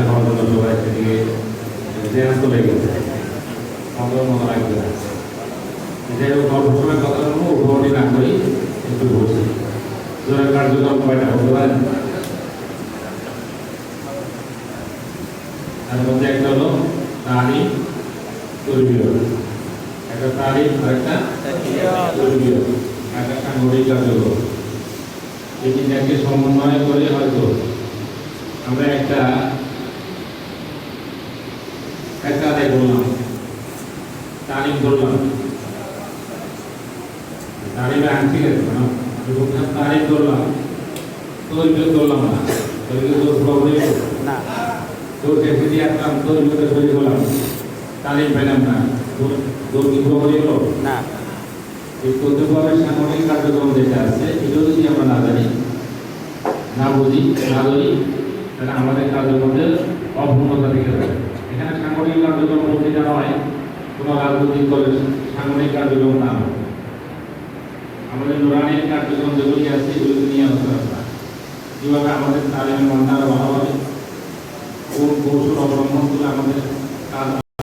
সবাই সেদিকে চলে গেছে মতো লাগবে না। যাই হোক অল্প সময় কথা বলবো, উপহারটি না করি একটু বলছি। জোরের কার্যক্রম কয়টা বলতে পারেন? তার মধ্যে একটা হলো তালিম, তরবিয়ত, একটা তালিম আর একটা তরবিয়ত, একটা সাংগঠনিক কার্যক্রম। এই তিনটাকে সমন্বয় করে হয়তো আমরা একটা আদায় করলাম, তালিম করলাম, তালিমে আংশিক আছে তালিম করলাম, তরবিয়ত করলাম না, তরবিয়ত পুরোপুরি না, দৌড় শেষে দিয়ে আসলাম, তরবিয়তে তৈরি করলাম, তালিম পেলাম না, দৌড় কি পুরোপুরি হলো না। এই কর্তৃপক্ষের সাংগঠনিক কার্যক্রম যেটা আছে এটাও যদি আমরা না জানি, না বুঝি, না ধরি, তাহলে আমাদের কাজের মধ্যে অপূর্ণতা থেকে যাবে। এখানে সাংগঠনিক কার্যক্রম বলতে যা হয় কোনো রাজনৈতিক দলের সাংগঠনিক কার্যক্রম না হয়, আমাদের নুরানির কার্যক্রম যেগুলি আছে এগুলোকে নিয়ে আলোচনা করা, কীভাবে আমাদের তালিমের মানটা আরো ভালো হবে, কোন কৌশল অবলম্বন করে আমাদের কাজ